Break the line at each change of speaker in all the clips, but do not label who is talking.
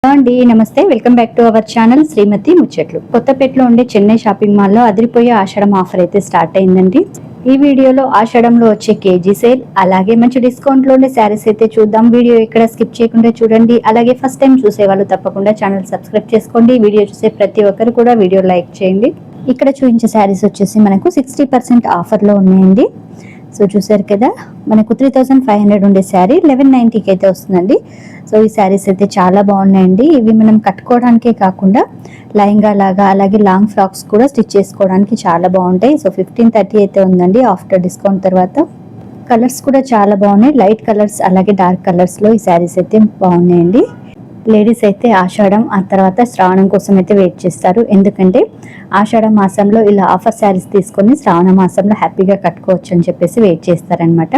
అండి నమస్తే, welcome back to our channel Srimathi Muchatlu. కొత్తపేటలో ఉండే చెన్నై షాపింగ్ మాల్లో అదిరిపోయే ఆషాఢం ఆఫర్ అయితే స్టార్ట్ అయిందండి. ఈ వీడియోలో ఆషాఢంలో వచ్చే కేజీ సేల్, అలాగే మంచి డిస్కౌంట్ లో ఉండే శారీస్ అయితే చూద్దాం. వీడియో ఇక్కడ స్కిప్ చేయకుండా చూడండి. అలాగే ఫస్ట్ టైం చూసే వాళ్ళు తప్పకుండా ఛానల్ సబ్స్క్రైబ్ చేసుకోండి. వీడియో చూసే ప్రతి ఒక్కరు కూడా వీడియో లైక్ చేయండి. ఇక్కడ చూపించే శారీస్ వచ్చేసి మనకు 60% ఆఫర్లో ఉన్నాయండి. సో చూసారు కదా, మనకు 3500 ఉండే శారీ 1190కి అయితే వస్తుందండి. సో ఈ శారీస్ అయితే చాలా బాగున్నాయండి. ఇవి మనం కట్టుకోవడానికే కాకుండా లెహంగా లాగా అలాగే లాంగ్ ఫ్రాక్స్ కూడా స్టిచ్ చేసుకోవడానికి చాలా బాగుంటాయి. సో 1530 అయితే ఉందండి ఆఫ్టర్ డిస్కౌంట్ తర్వాత. కలర్స్ కూడా చాలా బాగున్నాయి, లైట్ కలర్స్ అలాగే డార్క్ కలర్స్లో ఈ శారీస్ అయితే బాగున్నాయండి. లేడీస్ అయితే ఆషాఢం ఆ తర్వాత శ్రావణం కోసం అయితే వెయిట్ చేస్తారు. ఎందుకంటే ఆషాఢ మాసంలో ఇలా ఆఫర్ శారీస్ తీసుకొని శ్రావణ మాసంలో హ్యాపీగా కట్టుకోవచ్చు అని చెప్పేసి వెయిట్ చేస్తారనమాట.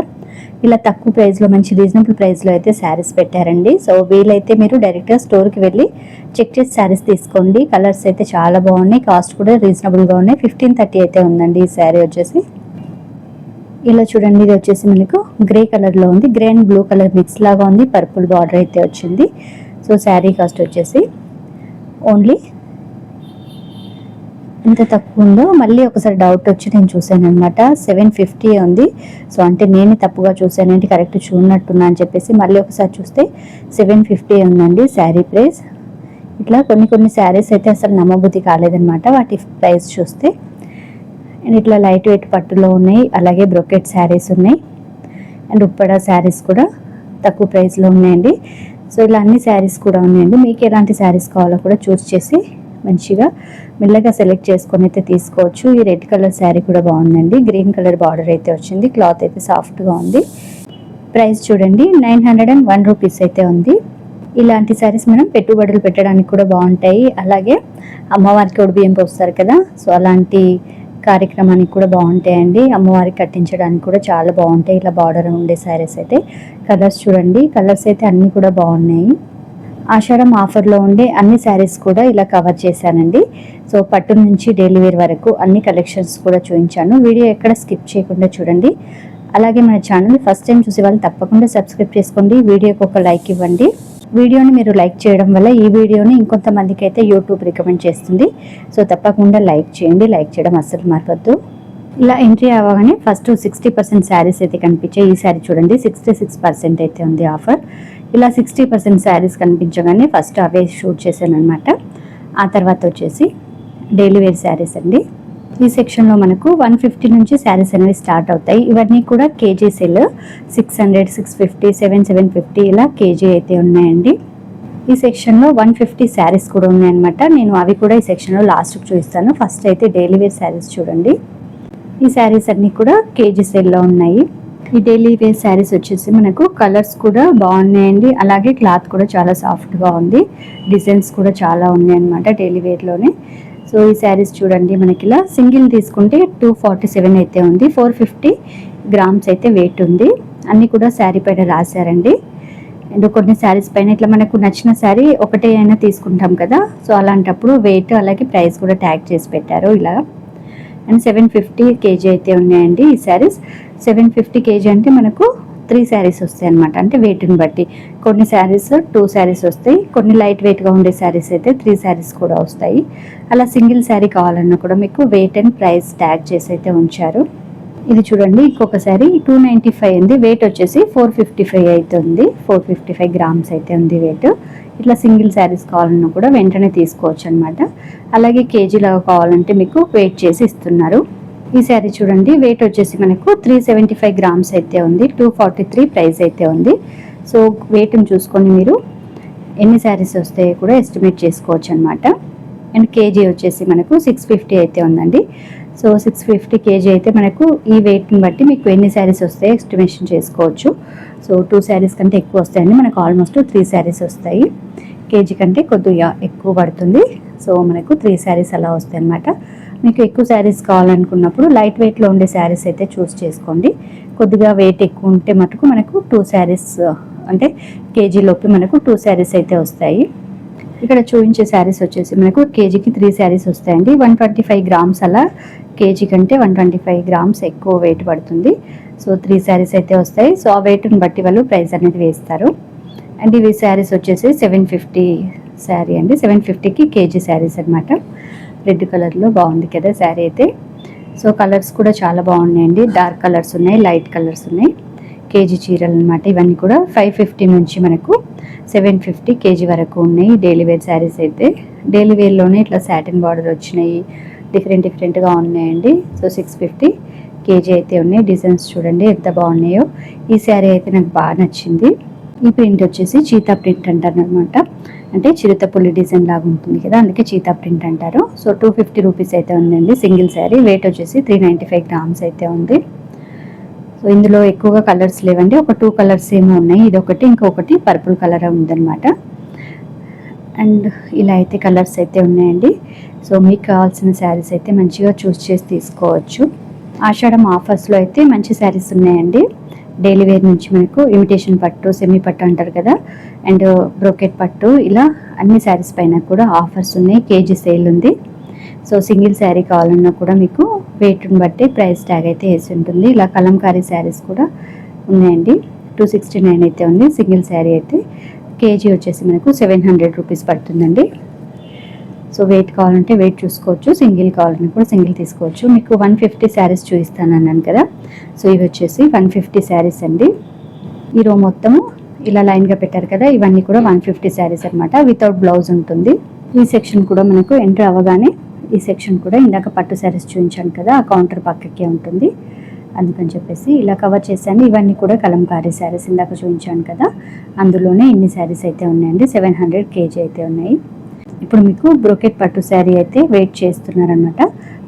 ఇలా తక్కువ ప్రైస్లో మంచి రీజనబుల్ ప్రైస్లో అయితే శారీస్ పెట్టారండి. సో వీలైతే మీరు డైరెక్ట్గా స్టోర్కి వెళ్ళి చెక్ చేసి శారీస్ తీసుకోండి. కలర్స్ అయితే చాలా బాగున్నాయి, కాస్ట్ కూడా రీజనబుల్గా ఉన్నాయి. 1530 అయితే ఉందండి ఈ శారీ వచ్చేసి. ఇలా చూడండి, ఇది వచ్చేసి మనకు గ్రే కలర్లో ఉంది, grey and blue colour mix లాగా ఉంది, పర్పుల్ బార్డర్ అయితే వచ్చింది. సో శారీ కాస్ట్ వచ్చేసి ఓన్లీ ఎంత తక్కువ ఉందో మళ్ళీ ఒకసారి డౌట్ వచ్చి నేను చూసాను అనమాట, 750 ఉంది. సో అంటే నేను తప్పుగా చూసానంటే కరెక్ట్ చూడనట్టున్నా అని చెప్పేసి మళ్ళీ ఒకసారి చూస్తే 750 ఉందండి శారీ ప్రైస్. ఇట్లా కొన్ని శారీస్ అయితే అసలు నమ్మబుద్ధి కాలేదనమాట వాటి ప్రైస్ చూస్తే. అండ్ ఇట్లా లైట్ వెయిట్ పట్టులో ఉన్నాయి, అలాగే బ్రొకెట్ శారీస్ ఉన్నాయి, అండ్ ఉప్పడ శారీస్ కూడా తక్కువ ప్రైస్లో ఉన్నాయండి. సో ఇలా అన్ని శారీస్ కూడా ఉన్నాయండి. మీకు ఎలాంటి శారీస్ కావాలో కూడా చూస్ చేసి మంచిగా మెల్లగా సెలెక్ట్ చేసుకొని అయితే తీసుకోవచ్చు. ఈ రెడ్ కలర్ శారీ కూడా బాగుందండి, గ్రీన్ కలర్ బార్డర్ అయితే వచ్చింది, క్లాత్ అయితే సాఫ్ట్గా ఉంది. ప్రైస్ చూడండి 901 రూపీస్ అయితే ఉంది. ఇలాంటి శారీస్ మనం పెట్టుబడులు పెట్టడానికి కూడా బాగుంటాయి, అలాగే అమ్మవారికి ఒడిబియ్యం పోస్తారు కదా, సో అలాంటి కార్యక్రమానికి కూడా బాగుంటాయండి. అమ్మవారికి కట్టించడానికి కూడా చాలా బాగుంటాయి ఇలా బార్డర్ ఉండే శారీస్ అయితే. కలర్స్ చూడండి, కలర్స్ అయితే అన్నీ కూడా బాగున్నాయి. ఆషాఢం ఆఫర్లో ఉండే అన్ని శారీస్ కూడా ఇలా కవర్ చేశానండి. సో పట్టు నుంచి డైలీ వేర్ వరకు అన్ని కలెక్షన్స్ కూడా చూపించాను. వీడియో ఎక్కడ స్కిప్ చేయకుండా చూడండి. అలాగే మన ఛానల్ ఫస్ట్ టైం చూసే వాళ్ళు తప్పకుండా సబ్స్క్రైబ్ చేసుకోండి. వీడియోకి ఒక లైక్ ఇవ్వండి. వీడియోని మీరు లైక్ చేయడం వల్ల ఈ వీడియోని ఇంకొంతమందికి అయితే యూట్యూబ్ రికమెండ్ చేస్తుంది. సో తప్పకుండా లైక్ చేయండి, లైక్ చేయడం అస్సలు మరవద్దు. ఇలా ఎంట్రీ అవ్వగానే ఫస్ట్ 60% శారీస్ అయితే కనిపించాయి. ఈ శారీ చూడండి 66% అయితే ఉంది ఆఫర్. ఇలా 60% శారీస్ కనిపించగానే ఫస్ట్ అవే షూట్ చేశాను అనమాట. ఆ తర్వాత వచ్చేసి డైలీ వేర్ శారీస్ అండి. ఈ సెక్షన్లో మనకు 150 నుంచి శారీస్ అనేవి స్టార్ట్ అవుతాయి. ఇవన్నీ కూడా కేజీ సెల్ 600, 650, 750 ఇలా కేజీ అయితే ఉన్నాయండి. ఈ సెక్షన్లో 150 శారీస్ కూడా ఉన్నాయన్నమాట. నేను అవి కూడా ఈ సెక్షన్లో లాస్ట్కి చూపిస్తాను. ఫస్ట్ అయితే డైలీ వేర్ శారీస్ చూడండి. ఈ శారీస్ అన్నీ కూడా కేజీ సెల్లో ఉన్నాయి. ఈ డైలీ వేర్ శారీస్ వచ్చేసి మనకు కలర్స్ కూడా బాగున్నాయండి, అలాగే క్లాత్ కూడా చాలా సాఫ్ట్గా ఉంది, డిజైన్స్ కూడా చాలా ఉన్నాయి అన్నమాట డైలీ వేర్లోనే. సో ఈ శారీస్ చూడండి, మనకి ఇలా సింగిల్ తీసుకుంటే 247 అయితే ఉంది, 450 గ్రామ్స్ అయితే వెయిట్ ఉంది. అన్నీ కూడా శారీ పైన రాశారండి. అండ్ కొన్ని శారీస్ పైన ఇట్లా మనకు నచ్చిన శారీ ఒకటే అయినా తీసుకుంటాం కదా, సో అలాంటప్పుడు వెయిట్ అలాగే ప్రైస్ కూడా ట్యాగ్ చేసి పెట్టారు ఇలా. అండ్ 750 కేజీ అయితే ఉన్నాయండి ఈ శారీస్. 750 కేజీ అంటే మనకు 3 శారీస్ వస్తాయి అనమాట, అంటే వెయిట్ని బట్టి. కొన్ని శారీస్ 2 శారీస్ వస్తాయి, కొన్ని లైట్ వెయిట్గా ఉండే శారీస్ అయితే 3 శారీస్ కూడా వస్తాయి. అలా సింగిల్ శారీ కావాలన్నా కూడా మీకు వెయిట్ అండ్ ప్రైస్ ట్యాగ్ చేసి అయితే ఉంచారు. ఇది చూడండి, ఇంకొక శారీ 295 ఉంది, వెయిట్ వచ్చేసి 455 అయితే ఉంది, 455 గ్రామ్స్ అయితే ఉంది వెయిట్. ఇట్లా సింగిల్ శారీస్ కావాలన్నా కూడా వెంటనే తీసుకోవచ్చు అనమాట. అలాగే కేజీలాగా కావాలంటే మీకు వెయిట్ చేసి ఇస్తున్నారు. ఈ శారీ చూడండి, వెయిట్ వచ్చేసి మనకు 375 గ్రామ్స్ అయితే ఉంది, 243 ప్రైస్ అయితే ఉంది. సో వెయిట్ని చూసుకొని మీరు ఎన్ని శారీస్ వస్తాయో కూడా ఎస్టిమేట్ చేసుకోవచ్చు అనమాట. అండ్ కేజీ వచ్చేసి మనకు 650 అయితే ఉందండి. సో 650 కేజీ అయితే మనకు ఈ వెయిట్ని బట్టి మీకు ఎన్ని శారీస్ వస్తాయో ఎస్టిమేషన్ చేసుకోవచ్చు. సో 2 శారీస్ కంటే ఎక్కువ వస్తాయండి, మనకు ఆల్మోస్ట్ 3 శారీస్ వస్తాయి. కేజీ కంటే కొద్దిగా ఎక్కువ పడుతుంది. సో మనకు 3 శారీస్ అలా వస్తాయి అన్నమాట. మీకు ఎక్కువ శారీస్ కావాలనుకున్నప్పుడు లైట్ వెయిట్లో ఉండే శారీస్ అయితే చూస్ చేసుకోండి. కొద్దిగా వెయిట్ ఎక్కువ ఉంటే మటుకు మనకు 2 శారీస్ అంటే కేజీలోకి మనకు 2 శారీస్ అయితే వస్తాయి. ఇక్కడ చూపించే శారీస్ వచ్చేసి మనకు కేజీకి 3 శారీస్ వస్తాయండి. 125 గ్రామ్స్ అలా కేజీ కంటే 125 గ్రామ్స్ ఎక్కువ వెయిట్ పడుతుంది. సో 3 శారీస్ అయితే వస్తాయి. సో ఆ వెయిట్ని బట్టి వాళ్ళు ప్రైస్ అనేది వేస్తారు. అండ్ ఇవి శారీస్ వచ్చేసి 750 శారీ అండి. 750కి కేజీ శారీస్ అనమాట. రెడ్ కలర్లో బాగుంది కదా శారీ అయితే. సో కలర్స్ కూడా చాలా బాగున్నాయండి. డార్క్ కలర్స్ ఉన్నాయి, లైట్ కలర్స్ ఉన్నాయి. కేజీ చీరలు అనమాట. ఇవన్నీ కూడా 550 నుంచి మనకు 750 కేజీ వరకు ఉన్నాయి డైలీ వేర్ శారీస్ అయితే. డైలీ వేర్లోనే ఇట్లా సాటిన్ బార్డర్ వచ్చినాయి, డిఫరెంట్గా ఉన్నాయండి. సో 650 కేజీ అయితే ఉన్నాయి. డిజైన్స్ చూడండి ఎంత బాగున్నాయో. ఈ శారీ అయితే నాకు బాగా నచ్చింది. ఈ ప్రింట్ వచ్చేసి చీతా ప్రింట్ అంటారు అనమాట. అంటే చిరుతపుల్లి డిజైన్ లాగా ఉంటుంది కదా, అందుకే చీతా ప్రింట్ అంటారు. సో 250 రూపీస్ అయితే ఉందండి సింగిల్ శారీ. వెయిట్ వచ్చేసి 395 గ్రామ్స్ అయితే ఉంది. సో ఇందులో ఎక్కువగా కలర్స్ లేవండి, ఒక 2 కలర్స్ ఏమో ఉన్నాయి. ఇదొకటి, ఇంకొకటి పర్పుల్ కలర్ ఉందన్నమాట. అండ్ ఇలా అయితే కలర్స్ అయితే ఉన్నాయండి. సో మీకు కావాల్సిన శారీస్ అయితే మంచిగా చూస్ చేసి తీసుకోవచ్చు. ఆషాఢం ఆఫర్స్లో అయితే మంచి శారీస్ ఉన్నాయండి. డైలీ వేర్ నుంచి మనకు ఇమిటేషన్ పట్టు, సెమీ పట్టు అంటారు కదా, అండ్ బ్రోకెట్ పట్టు, ఇలా అన్ని శారీస్ పైన కూడా ఆఫర్స్ ఉన్నాయి. కేజీ సేల్ ఉంది. సో సింగిల్ శారీ కావాలన్నా కూడా మీకు వెయిట్ని బట్టి ప్రైస్ ట్యాగ్ అయితే వేసి ఉంటుంది. ఇలా కలంకారీ శారీస్ కూడా ఉన్నాయండి. 269 అయితే ఉంది సింగిల్ శారీ అయితే. కేజీ వచ్చేసి మనకు 700 రూపీస్ పడుతుందండి. సో వెయిట్ కావాలంటే వెయిట్ చూసుకోవచ్చు, సింగిల్ కావాలంటే కూడా సింగిల్ తీసుకోవచ్చు. మీకు 150 శారీస్ చూపిస్తాను అన్నాను కదా. సో ఇవి వచ్చేసి 150 శారీస్ అండి. ఈ రో మొత్తము ఇలా లైన్గా పెట్టారు కదా, ఇవన్నీ కూడా 150 శారీస్ అనమాట. వితౌట్ బ్లౌజ్ ఉంటుంది. ఈ సెక్షన్ కూడా మనకు ఎంటర్ అవ్వగానే ఈ సెక్షన్ కూడా ఇందాక పట్టు శారీస్ చూపించాను కదా, ఆ కౌంటర్ పక్కకే ఉంటుంది. అందుకని చెప్పేసి ఇలా కవర్ చేశాను. ఇవన్నీ కూడా కలంకారీ శారీస్ ఇందాక చూపించాను కదా, అందులోనే ఇన్ని శారీస్ అయితే ఉన్నాయండి. 700 కేజీ అయితే ఉన్నాయి. ఇప్పుడు మీకు బ్రోకెట్ పట్టు శారీ అయితే వెయిట్ చేస్తున్నారనమాట.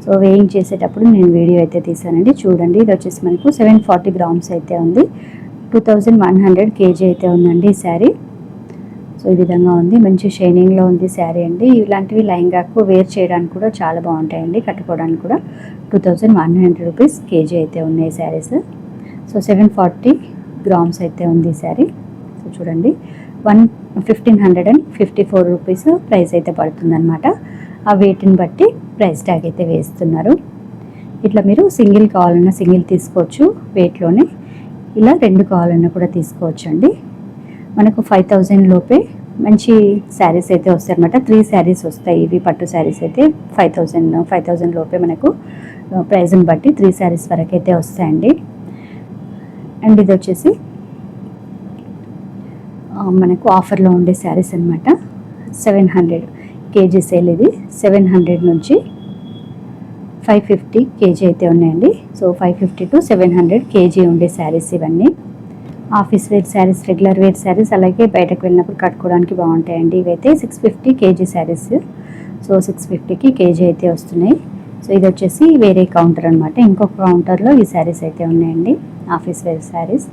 సో వెయింగ్ చేసేటప్పుడు నేను వీడియో అయితే తీసానండి, చూడండి. ఇది వచ్చేసి మనకు 740 గ్రామ్స్ అయితే ఉంది. 2100 కేజీ అయితే ఉందండి ఈ శారీ. సో ఈ విధంగా ఉంది, మంచి షైనింగ్లో ఉంది శారీ అండి. ఇలాంటివి లైంగాకు వేర్ చేయడానికి కూడా చాలా బాగుంటాయండి, కట్టుకోవడానికి కూడా. 2100 రూపీస్ కేజీ అయితే ఉన్నాయి శారీస్. సో 740 గ్రామ్స్ అయితే ఉంది ఈ శారీ. సో చూడండి, 1554 రూపీస్ ప్రైస్ అయితే పడుతుందన్నమాట. ఆ వెయిట్ని బట్టి ప్రైస్ ట్యాగ్ అయితే వేస్తున్నారు. ఇట్లా మీరు సింగిల్ కావాలన్నా సింగిల్ తీసుకోవచ్చు వెయిట్లోనే, ఇలా 2 కావాలన్నా కూడా తీసుకోవచ్చు అండి. మనకు 5000 లోపే మంచి శారీస్ అయితే వస్తాయి అన్నమాట. 3 శారీస్ వస్తాయి ఇవి పట్టు శారీస్ అయితే. 5000 లోపే మనకు ప్రైజ్ని బట్టి 3 శారీస్ వరకు అయితే వస్తాయండి. అండ్ ఇది వచ్చేసి మనకు ఆఫర్లో ఉండే శారీస్ అనమాట. 700 కేజీ సేల్ ఇది. 700 నుంచి 550 కేజీ అయితే ఉన్నాయండి. సో 550 to 700 కేజీ ఉండే శారీస్ ఇవన్నీ. Office wear saris, regular wear saris, అలాగే బయటకు వెళ్ళినప్పుడు కట్టుకోవడానికి బాగుంటాయండి. ఇవైతే 650 కేజీ శారీస్. సో 650కి కేజీ అయితే వస్తున్నాయి. సో ఇది వచ్చేసి వేరే కౌంటర్ అనమాట. ఇంకొక కౌంటర్లో ఈ శారీస్ అయితే ఉన్నాయండి, ఆఫీస్ వేర్ శారీస్.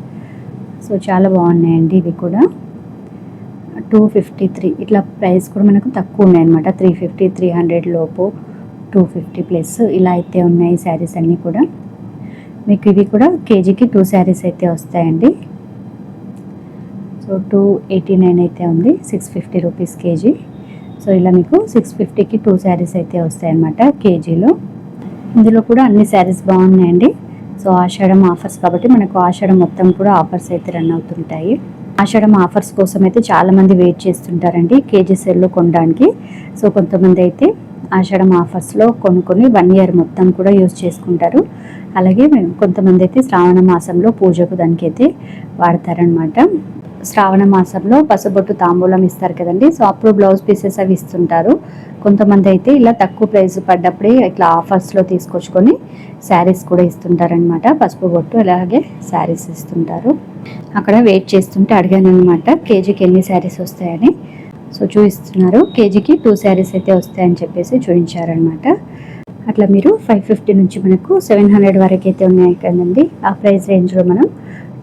సో చాలా బాగున్నాయండి ఇవి కూడా. 253 ఇట్లా ప్రైస్ కూడా మనకు తక్కువ ఉన్నాయన్నమాట. 350, 300 లోపు, 250 ప్లస్ ఇలా అయితే ఉన్నాయి శారీస్ అన్నీ కూడా. మీకు ఇవి కూడా కేజీకి 2 శారీస్ అయితే వస్తాయండి. సో 289 అయితే ఉంది, 650 రూపీస్ కేజీ. సో ఇలా మీకు 650కి 2 శారీస్ అయితే వస్తాయన్నమాట కేజీలో. ఇందులో కూడా అన్ని శారీస్ బాగున్నాయండి. సో ఆషాఢం ఆఫర్స్ కాబట్టి మనకు ఆషాఢం మొత్తం కూడా ఆఫర్స్ అయితే రన్ అవుతుంటాయి. ఆషాఢం ఆఫర్స్ కోసం అయితే చాలామంది వెయిట్ చేస్తుంటారండి కేజీ సెల్లో కొనడానికి. సో కొంతమంది అయితే ఆషాఢం ఆఫర్స్లో కొనుక్కొని 1 ఇయర్ మొత్తం కూడా యూజ్ చేసుకుంటారు. అలాగే కొంతమంది అయితే శ్రావణ మాసంలో పూజకు దానికైతే వాడతారనమాట. శ్రావణ మాసంలో పసుబొట్టు తాంబూలం ఇస్తారు కదండి, సో అప్పుడు బ్లౌజ్ పీసెస్ అవి ఇస్తుంటారు. కొంతమంది అయితే ఇలా తక్కువ ప్రైస్ పడ్డప్పుడే ఇట్లా ఆఫర్స్లో తీసుకొచ్చుకొని శారీస్ కూడా ఇస్తుంటారనమాట. పసుపు బొట్టు అలాగే శారీస్ ఇస్తుంటారు. అక్కడ వెయిట్ చేస్తుంటే అడిగాను అనమాట కేజీకి ఎన్ని శారీస్ వస్తాయని. సో చూపిస్తున్నారు, కేజీకి 2 శారీస్ అయితే వస్తాయని చెప్పేసి చూపించారనమాట. అట్లా మీరు 550 నుంచి మనకు 700 వరకు అయితే ఉన్నాయి కదండి. ఆ ప్రైస్ రేంజ్లో మనం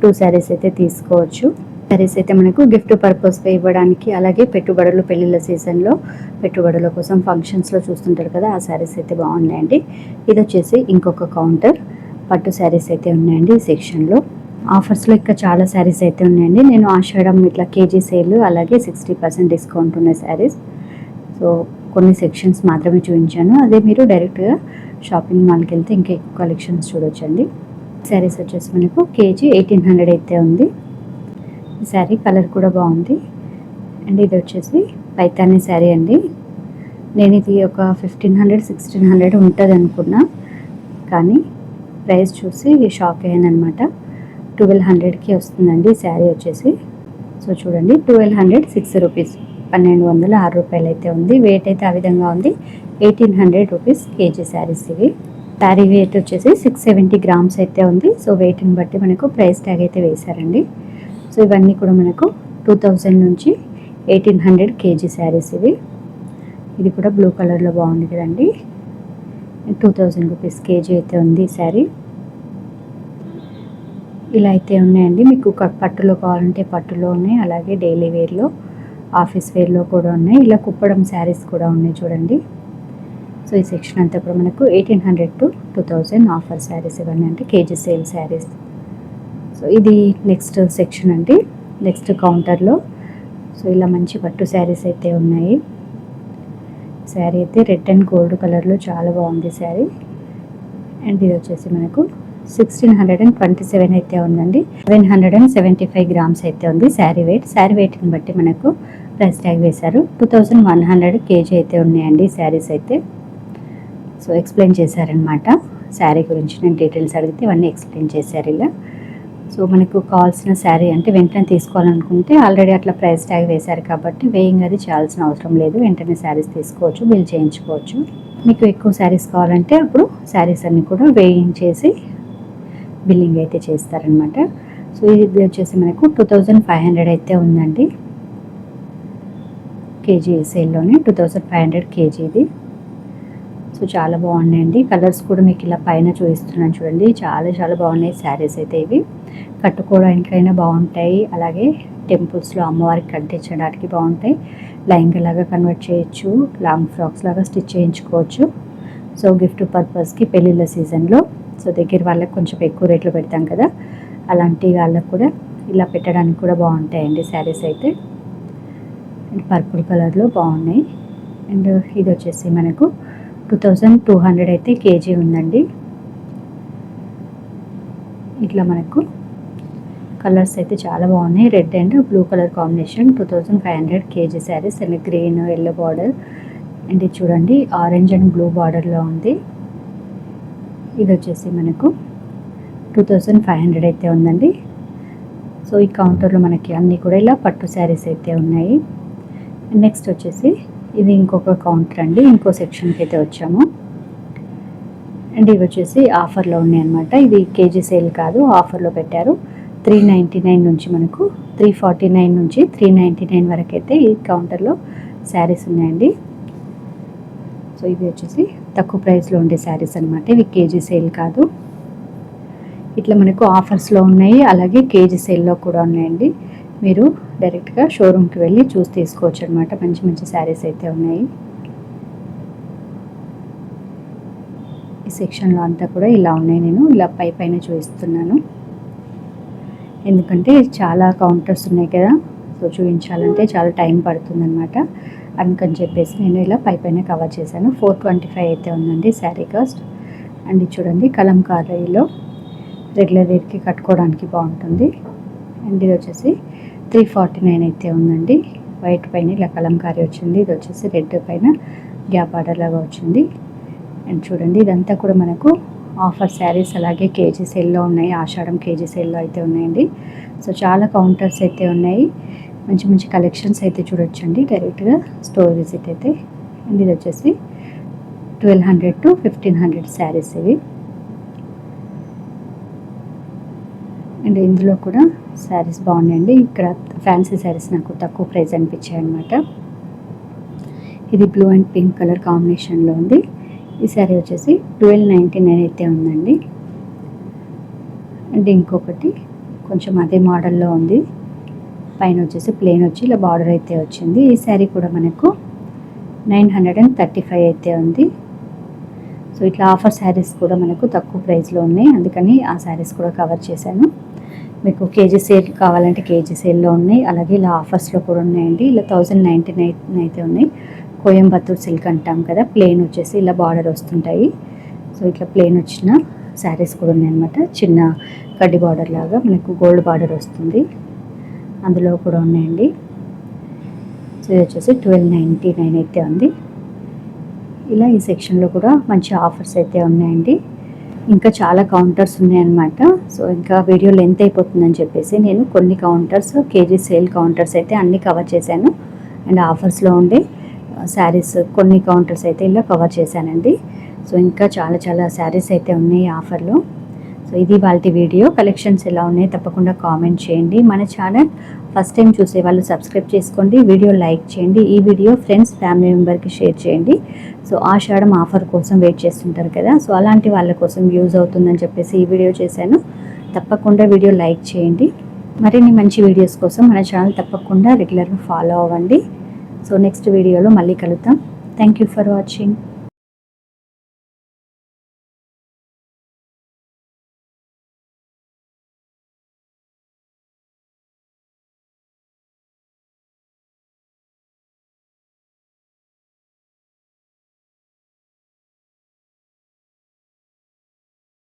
2 శారీస్ అయితే తీసుకోవచ్చు. శారీస్ అయితే మనకు గిఫ్ట్ పర్పస్గా ఇవ్వడానికి, అలాగే పెట్టుబడులు, పెళ్ళిళ్ళ సీజన్లో పెట్టుబడుల కోసం ఫంక్షన్స్లో చూస్తుంటారు కదా, ఆ శారీస్ అయితే బాగున్నాయండి. ఇది వచ్చేసి ఇంకొక కౌంటర్. పట్టు శారీస్ అయితే ఉన్నాయండి ఈ సెక్షన్లో. ఆఫర్స్లో ఇంకా చాలా శారీస్ అయితే ఉన్నాయండి. నేను ఆషాఢం ఇట్లా కేజీ సేల్, అలాగే 60% డిస్కౌంట్ ఉన్న శారీస్. సో కొన్ని సెక్షన్స్ మాత్రమే చూపించాను. అదే మీరు డైరెక్ట్గా షాపింగ్ మాల్కి వెళ్తే ఇంకా ఎక్కువ కలెక్షన్స్ చూడొచ్చండి. శారీస్ వచ్చేసి మనకు కేజీ 1800 అయితే ఉంది. ఈ శారీ కలర్ కూడా బాగుంది. అండ్ ఇది వచ్చేసి పైతానీ శారీ అండి. నేను ఇది ఒక 1500-1600 ఉంటుంది అనుకున్నా, కానీ ప్రైస్ చూసి షాక్ అయ్యాను అనమాట. 1200కి వస్తుందండి శారీ వచ్చేసి. సో చూడండి, 1200 6 రూపీస్, 1206 రూపాయలు అయితే ఉంది. వెయిట్ అయితే ఆ విధంగా ఉంది. 1800 రూపీస్ కేజీ శారీస్ ఇవి. శారీ వెయిట్ వచ్చేసి 670 గ్రామ్స్ అయితే ఉంది. సో వెయిట్ని బట్టి మనకు ప్రైస్ ట్యాగ్ అయితే వేశారండి. సో ఇవన్నీ కూడా మనకు 2000 నుంచి 1800 కేజీ శారీస్ ఇవి. ఇది కూడా బ్లూ కలర్లో బాగుంది కదండి. 2000 రూపీస్ కేజీ అయితే ఉంది శారీ. ఇలా అయితే ఉన్నాయండి. మీకు పట్టులో కావాలంటే పట్టులో ఉన్నాయి, అలాగే డైలీ వేర్లో, ఆఫీస్ వేర్లో కూడా ఉన్నాయి. ఇలా కుప్పడం శారీస్ కూడా ఉన్నాయి చూడండి. సో ఈ సెక్షన్ అంతా కూడా మనకు 1800 to 2000 ఆఫర్ శారీస్ ఇవన్నీ, అంటే కేజీ సేల్ శారీస్. సో ఇది నెక్స్ట్ సెక్షన్ అండి, నెక్స్ట్ కౌంటర్లో. సో ఇలా మంచి పట్టు శారీస్ అయితే ఉన్నాయి. శారీ అయితే రెడ్ అండ్ గోల్డ్ కలర్లో చాలా బాగుంది శారీ. అండ్ ఇది వచ్చేసి మనకు 1627 అయితే ఉందండి. 775 గ్రామ్స్ అయితే ఉంది శారీ వెయిట్. శారీ వెయిట్ని బట్టి మనకు ప్రైస్ ట్యాగ్ వేశారు. 2100 కేజీ అయితే ఉన్నాయండి శారీస్ అయితే. సో ఎక్స్ప్లెయిన్ చేశారనమాట శారీ గురించి. నేను డీటెయిల్స్ అడిగితే ఇవన్నీ ఎక్స్ప్లెయిన్ చేశారు ఇలా. సో మనకు కావాల్సిన శారీ అంటే వెంటనే తీసుకోవాలనుకుంటే ఆల్రెడీ అట్లా ప్రైస్ ట్యాగ్ వేశారు కాబట్టి వేయింగ్ అది చేయాల్సిన అవసరం లేదు. వెంటనే శారీస్ తీసుకోవచ్చు, బిల్ చేయించుకోవచ్చు. మీకు ఎక్కువ శారీస్ కావాలంటే అప్పుడు శారీస్ అన్నీ కూడా వేయింగ్ చేసి బిల్లింగ్ అయితే చేస్తారనమాట. సో ఇది వచ్చేసి మనకు 2500 అయితే ఉందండి కేజీ సేల్లోనే. 2500 కేజీ ఇది. సో చాలా బాగున్నాయండి. కలర్స్ కూడా మీకు ఇలా పైన చూపిస్తున్నాను చూడండి. చాలా చాలా బాగున్నాయి శారీస్ అయితే ఇవి. కట్టుకోవడానికైనా బాగుంటాయి, అలాగే టెంపుల్స్లో అమ్మవారికి కట్టించడానికి బాగుంటాయి. లెహంగా లాగా కన్వర్ట్ చేయొచ్చు, లాంగ్ ఫ్రాక్స్ లాగా స్టిచ్ చేయించుకోవచ్చు. సో గిఫ్ట్ పర్పస్కి పెళ్ళిళ్ళ సీజన్లో, సో దగ్గర వాళ్ళకి కొంచెం ఎక్కువ రేట్లు పెడతాం కదా, అలాంటి వాళ్ళకు కూడా ఇలా పెట్టడానికి కూడా బాగుంటాయండి శారీస్ అయితే. అండ్ పర్పుల్ కలర్లో బాగున్నాయి. అండ్ ఇది వచ్చేసి మనకు 2200 అయితే కేజీ ఉందండి. ఇట్లా మనకు కలర్స్ అయితే చాలా బాగున్నాయి. Red and blue colour combination. 2500 KG saris. And green yellow border. And ఇది చూడండి, ఆరెంజ్ అండ్ బ్లూ బార్డర్లో ఉంది. ఇది వచ్చేసి మనకు 2500 అయితే ఉందండి. సో ఈ కౌంటర్లో మనకి అన్నీ కూడా ఇలా పట్టు శారీస్ అయితే ఉన్నాయి. నెక్స్ట్ వచ్చేసి ఇది ఇంకొక కౌంటర్ అండి, ఇంకో సెక్షన్కి అయితే వచ్చాము. అండ్ ఇవి వచ్చేసి ఆఫర్లో ఉన్నాయి అనమాట. ఇది కేజీ సేల్ కాదు, ఆఫర్లో పెట్టారు. 399 నుంచి మనకు 349 నుంచి 399 వరకు అయితే ఈ కౌంటర్లో శారీస్ ఉన్నాయండి. సో ఇవి వచ్చేసి తక్కువ ప్రైస్లో ఉండే శారీస్ అనమాట. ఇవి కేజీ సేల్ కాదు. ఇట్లా మనకు ఆఫర్స్లో ఉన్నాయి, అలాగే కేజీ సేల్లో కూడా ఉన్నాయండి. మీరు డైరెక్ట్గా షోరూమ్కి వెళ్ళి చూసి తీసుకోవచ్చు అనమాట. మంచి మంచి శారీస్ అయితే ఉన్నాయి. ఈ సెక్షన్లో అంతా కూడా ఇలా ఉన్నాయి. నేను ఇలా పైన చూపిస్తున్నాను, ఎందుకంటే చాలా కౌంటర్స్ ఉన్నాయి కదా, సో చూపించాలంటే చాలా టైం పడుతుంది అనమాట. అందుకని చెప్పేసి నేను ఇలా పైన కవర్ చేశాను. 425 అయితే ఉందండి శారీ కాస్ట్. అండ్ ఇది చూడండి, కలంకారీలో రెగ్యులర్ వేర్కి కట్టుకోవడానికి బాగుంటుంది. అండ్ ఇది వచ్చేసి 349 అయితే ఉందండి. వైట్ పైన ఇలా కలంకారీ వచ్చింది. ఇది వచ్చేసి రెడ్ పైన గ్యాప్ ఆర్డర్ లాగా వచ్చింది. అండ్ చూడండి, ఇదంతా కూడా మనకు ఆఫర్ శారీస్, అలాగే కేజీ సేల్లో ఉన్నాయి. ఆషాఢం కేజీ సేల్లో అయితే ఉన్నాయండి. సో చాలా కౌంటర్స్ అయితే ఉన్నాయి. మంచి మంచి కలెక్షన్స్ అయితే చూడొచ్చండి డైరెక్ట్గా స్టోర్ విజిట్ అయితే. అండ్ ఇది వచ్చేసి 1200 to 1500 శారీస్ ఇవి. అండ్ ఇందులో కూడా శారీస్ బాగున్నాయండి. ఇక్కడ ఫ్యాన్సీ శారీస్ నాకు తక్కువ ప్రైస్ అనిపించాయి అనమాట. ఇది బ్లూ అండ్ పింక్ కలర్ కాంబినేషన్లో ఉంది. ఈ శారీ వచ్చేసి 1299 అయితే ఉందండి. అండ్ ఇంకొకటి కొంచెం అదే మోడల్లో ఉంది. పైన వచ్చేసి ప్లెయిన్ వచ్చి ఇలా బార్డర్ అయితే వచ్చింది. ఈ శారీ కూడా మనకు 935 అయితే ఉంది. సో ఇట్లా ఆఫర్ శారీస్ కూడా మనకు తక్కువ ప్రైస్లో ఉన్నాయి, అందుకని ఆ శారీస్ కూడా కవర్ చేశాను. మీకు కేజీ సేల్ కావాలంటే కేజీ సేల్లో ఉన్నాయి, అలాగే ఇలా ఆఫర్స్లో కూడా ఉన్నాయండి. ఇలా 1099 అయితే ఉన్నాయి. కోయంబత్తూర్ సిల్క్ అంటాం కదా, ప్లెయిన్ వచ్చేసి ఇలా బార్డర్ వస్తుంటాయి. సో ఇట్లా ప్లెయిన్ వచ్చిన శారీస్ కూడా ఉన్నాయన్నమాట. చిన్న కడ్డీ బార్డర్ లాగా మనకు గోల్డ్ బార్డర్ వస్తుంది, అందులో కూడా ఉన్నాయండి. సో ఇది వచ్చేసి 1299 అయితే ఉంది. ఇలా ఈ సెక్షన్లో కూడా మంచి ఆఫర్స్ అయితే ఉన్నాయండి. ఇంకా చాలా కౌంటర్స్ ఉన్నాయన్నమాట. సో ఇంకా వీడియో లెంత్ అయిపోతుందని చెప్పేసి నేను కొన్ని కౌంటర్స్, కేజీ సేల్ కౌంటర్స్ అయితే అన్నీ కవర్ చేశాను. అండ్ ఆఫర్స్లో ఉండే శారీస్ కొన్ని కౌంటర్స్ అయితే ఇలా కవర్ చేశానండి. సో ఇంకా చాలా చాలా శారీస్ అయితే ఉన్నాయి ఆఫర్లో. సో ఇది వాళ్ళ వీడియో. కలెక్షన్స్ ఎలా ఉన్నాయి తప్పకుండా కామెంట్ చేయండి. మన ఛానల్ ఫస్ట్ టైం చూసే వాళ్ళు సబ్స్క్రైబ్ చేసుకోండి, వీడియో లైక్ చేయండి, ఈ వీడియో ఫ్రెండ్స్ ఫ్యామిలీ మెంబర్కి షేర్ చేయండి. సో ఆషాఢం ఆఫర్ కోసం వెయిట్ చేస్తుంటారు కదా, సో అలాంటి వాళ్ళ కోసం యూజ్ అవుతుందని చెప్పేసి ఈ వీడియో చేశాను. తప్పకుండా వీడియో లైక్ చేయండి. మరిన్ని మంచి వీడియోస్ కోసం మన ఛానల్ తప్పకుండా రెగ్యులర్గా ఫాలో అవ్వండి. సో నెక్స్ట్ వీడియోలో మళ్ళీ కలుద్దాం. Thank you for watching.